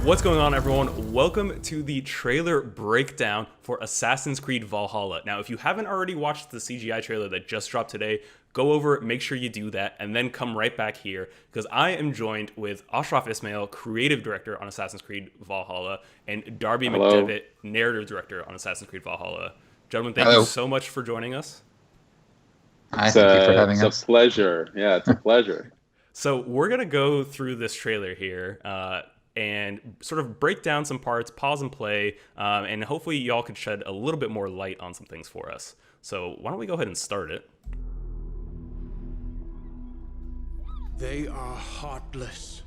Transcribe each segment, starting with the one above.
What's going on, everyone? Welcome to the trailer breakdown for Assassin's Creed Valhalla. Now, if you haven't already watched the CGI trailer that just dropped today, go over, make sure you do that, and then come right back here, because I am joined with Ashraf Ismail, creative director on Assassin's Creed Valhalla, and Darby McDevitt, narrative director on Assassin's Creed Valhalla. Gentlemen, thank you so much for joining us. Thank you for having us. It's a pleasure. Yeah, it's a pleasure. So we're going to go through this trailer here and sort of break down some parts, pause and play, and hopefully y'all could shed a little bit more light on some things for us. So why don't we go ahead and start it? They are heartless.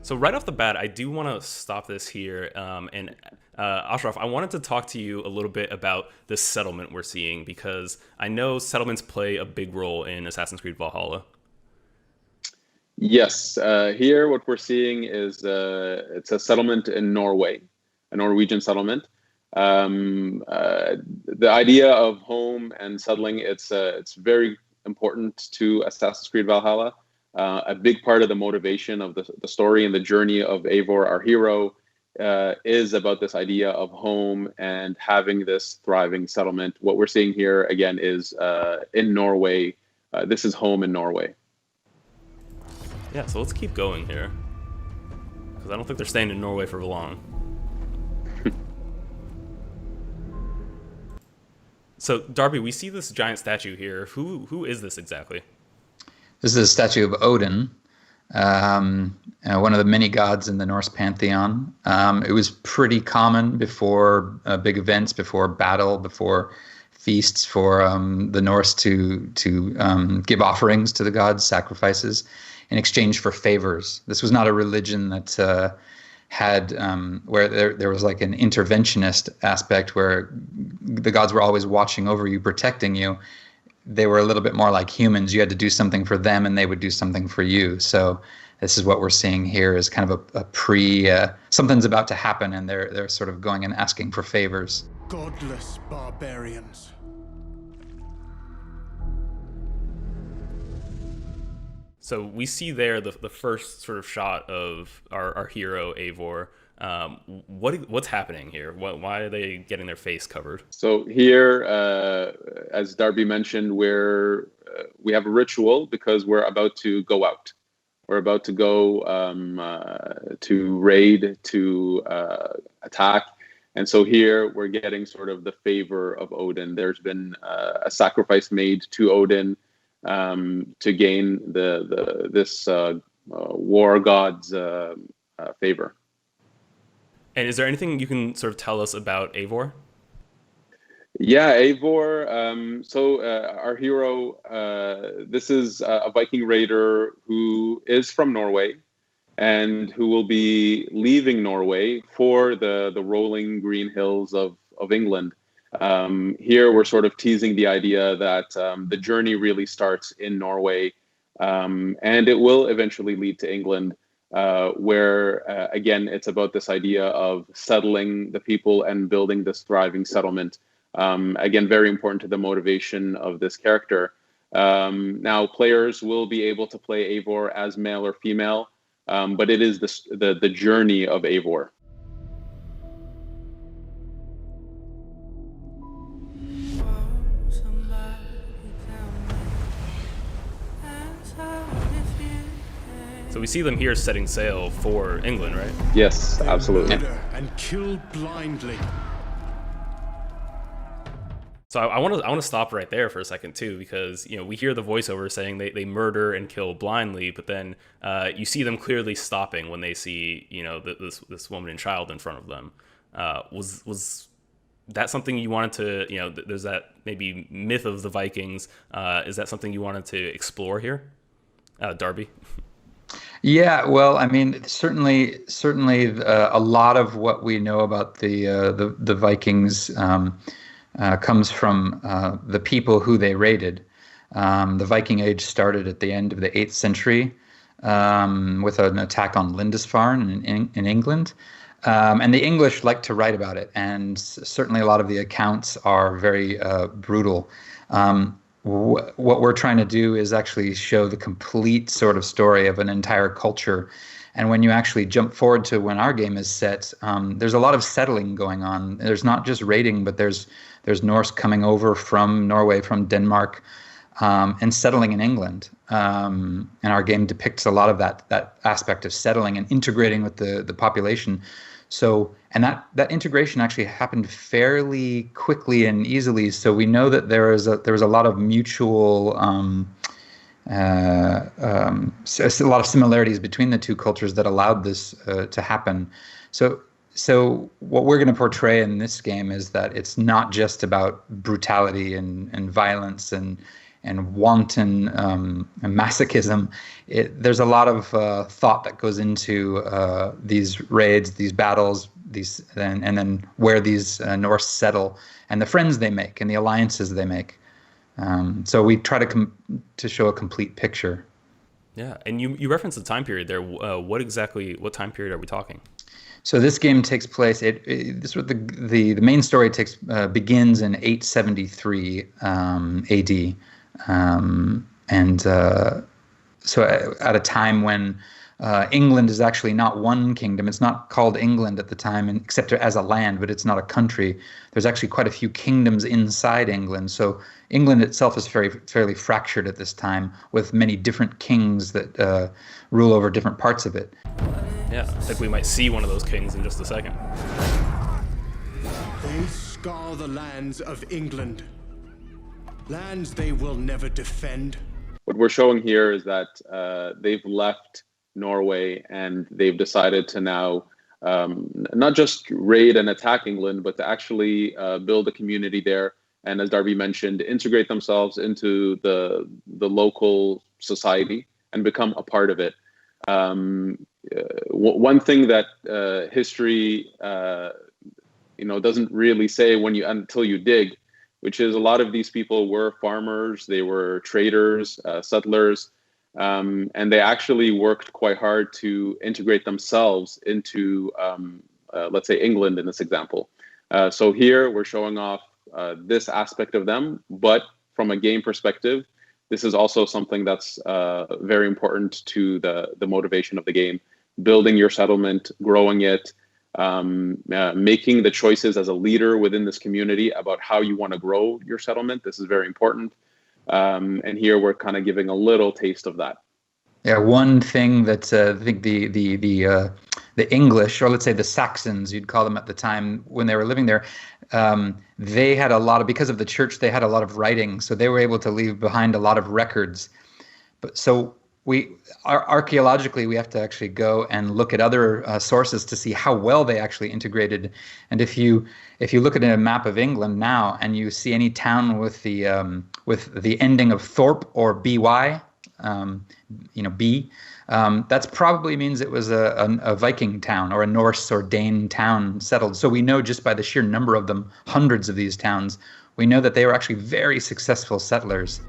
So right off the bat, I do want to stop this here. Ashraf, I wanted to talk to you a little bit about this settlement we're seeing, because I know settlements play a big role in Assassin's Creed Valhalla. Yes, here what we're seeing is it's a settlement in Norway, a Norwegian settlement. The idea of home and settling, it's very important to Assassin's Creed Valhalla. A big part of the motivation of the story and the journey of Eivor, our hero, is about this idea of home and having this thriving settlement. What we're seeing here, again, is in Norway. This is home in Norway. Yeah, so let's keep going here, because I don't think they're staying in Norway for long. So, Darby, we see this giant statue here. Who is this exactly? This is a statue of Odin, one of the many gods in the Norse pantheon. It was pretty common before big events, before battle, before feasts, for the Norse to give offerings to the gods, sacrifices, in exchange for favors. This was not a religion that had where there was like an interventionist aspect where the gods were always watching over you, protecting you. They were a little bit more like humans. You had to do something for them and they would do something for you. So this is what we're seeing here, is kind of a something's about to happen, and they're sort of going and asking for favors. Godless barbarians. So we see there the first sort of shot of our hero, Eivor. What's happening here? Why are they getting their face covered? So here, as Darby mentioned, we have a ritual because we're about to go out. We're about to go to raid, to attack. And so here we're getting sort of the favor of Odin. There's been a sacrifice made to Odin to gain this war god's favor. And is there anything you can sort of tell us about Eivor? Yeah, Eivor. Our hero, this is a Viking raider who is from Norway and who will be leaving Norway for the rolling green hills of England. Here we're sort of teasing the idea that the journey really starts in Norway, and it will eventually lead to England, where again it's about this idea of settling the people and building this thriving settlement. Again, very important to the motivation of this character. Now, players will be able to play Eivor as male or female, but it is the journey of Eivor. So we see them here setting sail for England, right? Yes, absolutely. And kill blindly. So I want to stop right there for a second too, because we hear the voiceover saying they murder and kill blindly, but then you see them clearly stopping when they see this woman and child in front of them. Was that something you wanted to there's that maybe myth of the Vikings? Is that something you wanted to explore here, Darby? Yeah, well, I mean, certainly, a lot of what we know about the Vikings comes from the people who they raided. The Viking Age started at the end of the 8th century with an attack on Lindisfarne in England. And the English like to write about it, and certainly a lot of the accounts are very brutal. What we're trying to do is actually show the complete sort of story of an entire culture And when you actually jump forward to when our game is set, there's a lot of settling going on. There's not just raiding, but there's Norse coming over from Norway, from Denmark, and settling in England. And our game depicts a lot of that aspect of settling and integrating with the population. So, and that integration actually happened fairly quickly and easily. So we know that there was a lot of mutual, a lot of similarities between the two cultures that allowed this to happen. So what we're going to portray in this game is that it's not just about brutality and violence and wanton masochism. There's a lot of thought that goes into these raids, these battles, and then where these Norse settle, and the friends they make, and the alliances they make. So we try to show a complete picture. Yeah, and you referenced the time period there. What time period are we talking? So this game takes place. The main story begins in 873 AD. So at a time when England is actually not one kingdom. It's not called England at the time, except as a land, but it's not a country. There's actually quite a few kingdoms inside England. So England itself is fairly fractured at this time, with many different kings that rule over different parts of it. Yeah, I think we might see one of those kings in just a second. They scour the lands of England. Lands they will never defend. What we're showing here is that they've left Norway and they've decided to now not just raid and attack England, but to actually build a community there. And as Darby mentioned, integrate themselves into the local society and become a part of it. One thing that history doesn't really say until you dig, which is a lot of these people were farmers, they were traders, settlers, and they actually worked quite hard to integrate themselves into, let's say, England in this example. So here we're showing off this aspect of them, but from a game perspective, this is also something that's very important to the motivation of the game. Building your settlement, growing it, making the choices as a leader within this community about how you want to grow your settlement. This is very important. And here we're kind of giving a little taste of that. Yeah, one thing that I think the English, or let's say the Saxons, you'd call them at the time when they were living there, they had because of the church, they had a lot of writing, so they were able to leave behind a lot of records. But so archaeologically, we have to actually go and look at other sources to see how well they actually integrated. And if you look at a map of England now and you see any town with the ending of Thorpe or by, B, that probably means it was a Viking town or a Norse or Dane town settled. So we know just by the sheer number of them, hundreds of these towns, we know that they were actually very successful settlers.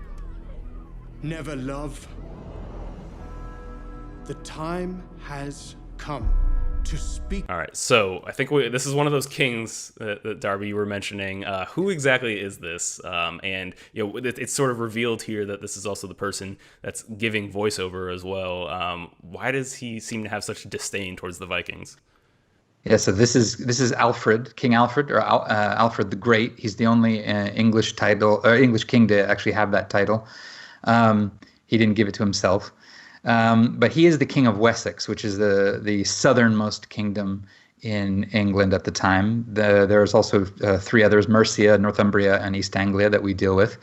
Never love. The time has come to speak. All right, so I think this is one of those kings that Darby, you were mentioning. Who exactly is this? And it's sort of revealed here that this is also the person that's giving voiceover as well. Why does he seem to have such disdain towards the Vikings? Yeah, so this is Alfred, King Alfred, or Alfred the Great. He's the only English king to actually have that title. He didn't give it to himself. But he is the king of Wessex, which is the southernmost kingdom in England at the time. There's also three others: Mercia, Northumbria, and East Anglia that we deal with.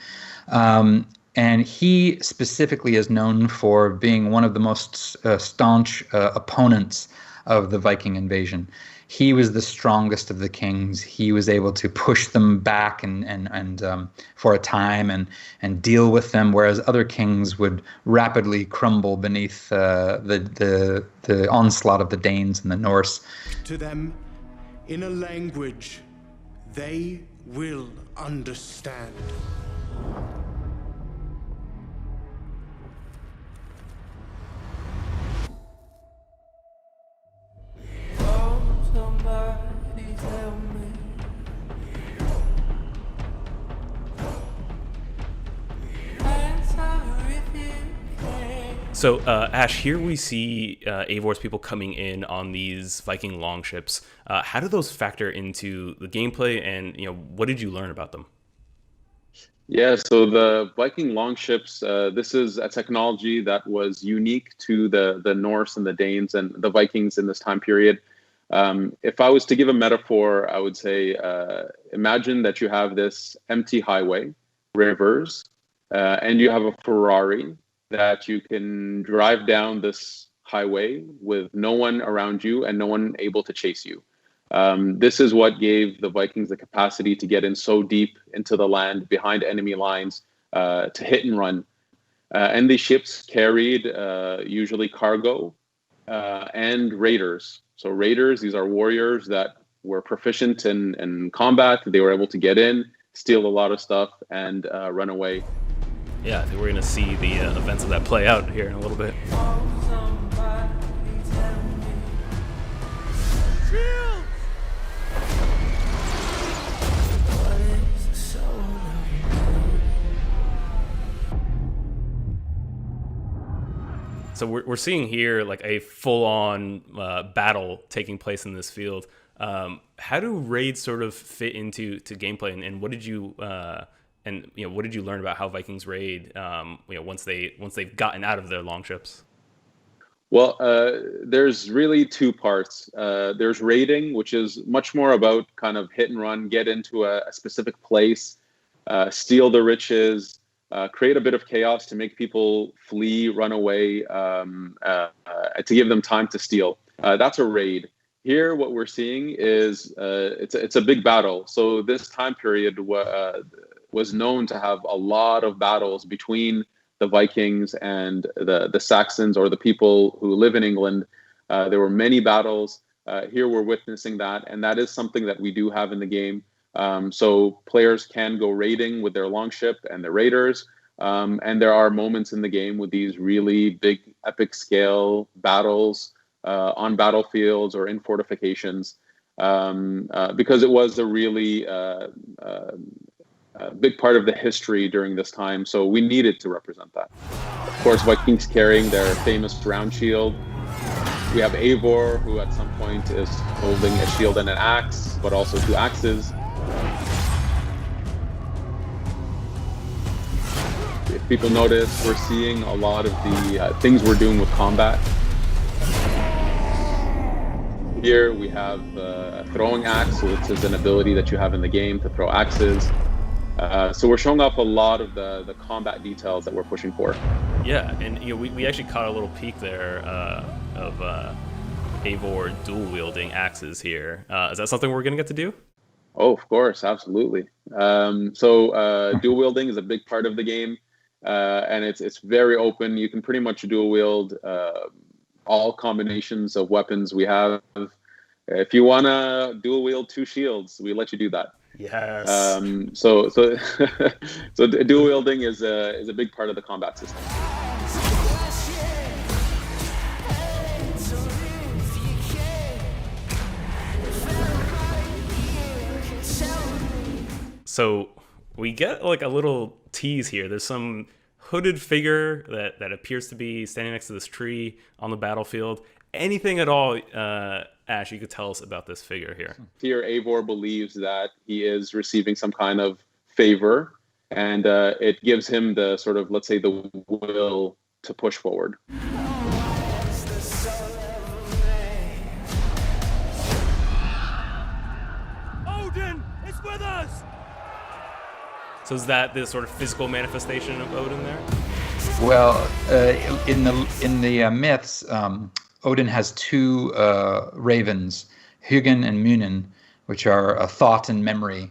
And he specifically is known for being one of the most staunch opponents of the Viking invasion. He was the strongest of the kings. He was able to push them back and for a time and deal with them, whereas other kings would rapidly crumble beneath the onslaught of the Danes and the Norse. To them, in a language they will understand. So, Ash, here we see Eivor's people coming in on these Viking Longships. How do those factor into the gameplay, and what did you learn about them? Yeah, so the Viking Longships, this is a technology that was unique to the Norse and the Danes and the Vikings in this time period. If I was to give a metaphor, I would say, imagine that you have this empty highway, rivers, and you have a Ferrari that you can drive down this highway with no one around you and no one able to chase you. This is what gave the Vikings the capacity to get in so deep into the land behind enemy lines to hit and run. And these ships carried usually cargo and raiders. So raiders, these are warriors that were proficient in combat. They were able to get in, steal a lot of stuff, and run away. Yeah, I think we're going to see the events of that play out here in a little bit. So we're seeing here like a full-on battle taking place in this field. How do raids sort of fit into gameplay, and what did you what did you learn about how Vikings raid once they've gotten out of their longships? Well, there's really two parts. There's raiding, which is much more about kind of hit and run, get into a specific place, steal the riches, create a bit of chaos to make people flee, run away, to give them time to steal. That's a raid. Here, what we're seeing is it's a big battle. So this time period was known to have a lot of battles between the Vikings and the Saxons, or the people who live in England. There were many battles. Here we're witnessing that, and that is something that we do have in the game. So players can go raiding with their longship and their raiders, and there are moments in the game with these really big epic scale battles on battlefields or in fortifications, because it was a really big part of the history during this time. So we needed to represent that. Of course, Vikings carrying their famous round shield. We have Eivor, who at some point is holding a shield and an axe, but also two axes. If people notice, we're seeing a lot of the things we're doing with combat. Here we have a throwing axe, so this is an ability that you have in the game to throw axes. So we're showing off a lot of the combat details that we're pushing for. Yeah, and we actually caught a little peek there of Eivor dual-wielding axes here. Is that something we're going to get to do? Oh, of course, absolutely. So dual-wielding is a big part of the game, and it's very open. You can pretty much dual-wield all combinations of weapons we have. If you want to dual-wield two shields, we let you do that. Yes. So dual wielding is a big part of the combat system. So we get like a little tease here. There's some hooded figure that appears to be standing next to this tree on the battlefield. Anything at all, Ash, you could tell us about this figure here? Here, Eivor believes that he is receiving some kind of favor, and it gives him the sort of, let's say, the will to push forward. Odin is with us! So is that the sort of physical manifestation of Odin there? Well, in the myths, Odin has two ravens, Hugin and Munin, which are a thought and memory.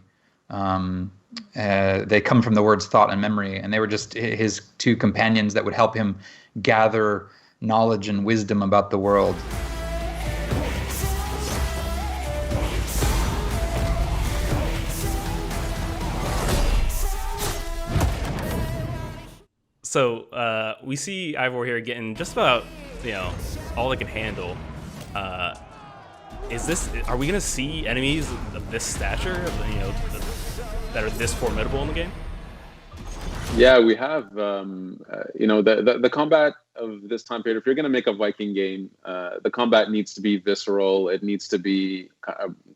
They come from the words thought and memory, and they were just his two companions that would help him gather knowledge and wisdom about the world. So we see Eivor here getting just about, all they can handle. Are we going to see enemies of this stature, that are this formidable in the game? Yeah, we have. The combat of this time period. If you're going to make a Viking game, the combat needs to be visceral. It needs to be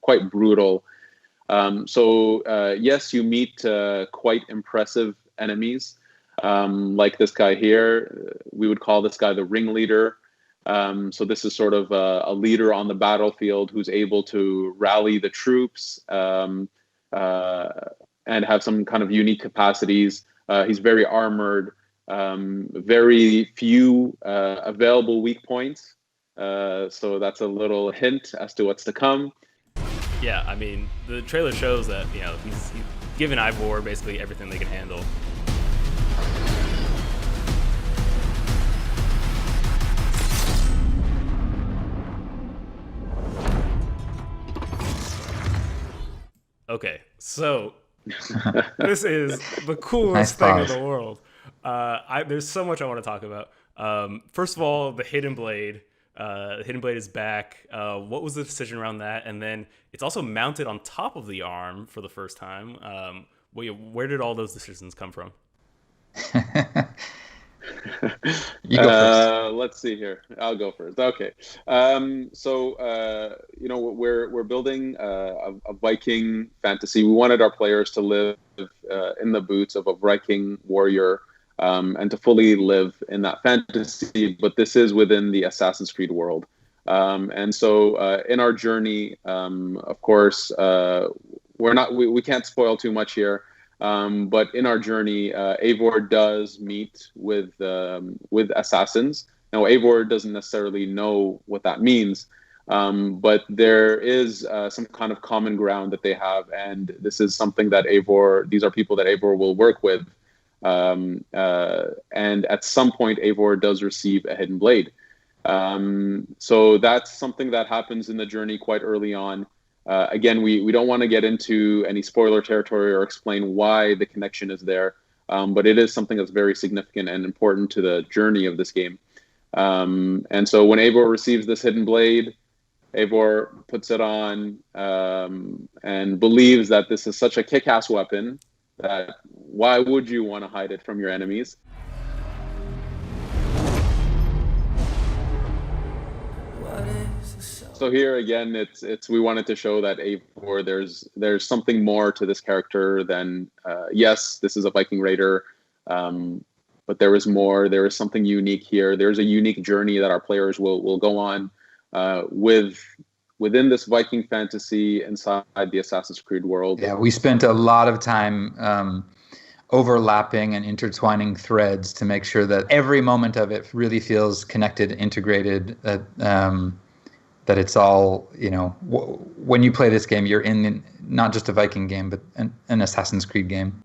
quite brutal. Yes, you meet quite impressive enemies, like this guy here. We would call this guy the Ringleader. So this is sort of a leader on the battlefield who's able to rally the troops and have some kind of unique capacities. He's very armored, very few available weak points. So that's a little hint as to what's to come. Yeah, I mean, the trailer shows that, he's given Ivor basically everything they can handle. Okay, so this is the coolest thing in the world. There's so much I want to talk about. First of all, the Hidden Blade. The Hidden Blade is back. What was the decision around that? And then it's also mounted on top of the arm for the first time. Where did all those decisions come from? You go first. Let's see here. I'll go first. Okay. We're building a Viking fantasy. We wanted our players to live in the boots of a Viking warrior and to fully live in that fantasy. But this is within the Assassin's Creed world. In our journey, of course, we can't spoil too much here. But in our journey, Eivor does meet with assassins. Now, Eivor doesn't necessarily know what that means, but there is some kind of common ground that they have, and this is something that these are people that Eivor will work with. And at some point, Eivor does receive a hidden blade. So that's something that happens in the journey quite early on. Again, we don't want to get into any spoiler territory or explain why the connection is there, but it is something that's very significant and important to the journey of this game. And so when Eivor receives this hidden blade, Eivor puts it on and believes that this is such a kick-ass weapon that why would you want to hide it from your enemies? So here again, it's we wanted to show that Eivor, there's something more to this character than yes, this is a Viking raider, but there is more. There is something unique here. There's a unique journey that our players will go on within this Viking fantasy inside the Assassin's Creed world. Yeah, we spent a lot of time overlapping and intertwining threads to make sure that every moment of it really feels connected, integrated. That it's all, when you play this game, you're in not just a Viking game, but an Assassin's Creed game.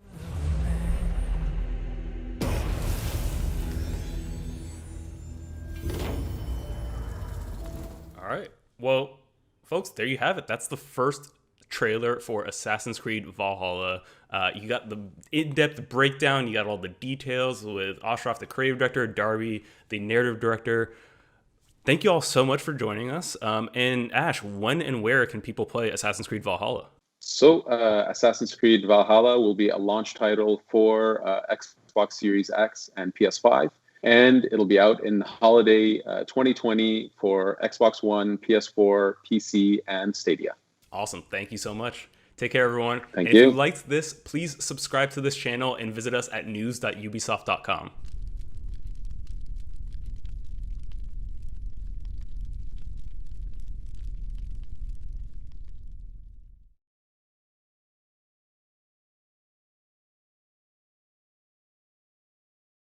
All right. Well, folks, there you have it. That's the first trailer for Assassin's Creed Valhalla. You got the in-depth breakdown. You got all the details with Ashraf, the creative director, Darby, the narrative director. Thank you all so much for joining us. And Ash, when and where can people play Assassin's Creed Valhalla? So Assassin's Creed Valhalla will be a launch title for Xbox Series X and PS5. And it'll be out in holiday 2020 for Xbox One, PS4, PC, and Stadia. Awesome. Thank you so much. Take care, everyone. Thank you. If you liked this, please subscribe to this channel and visit us at news.ubisoft.com.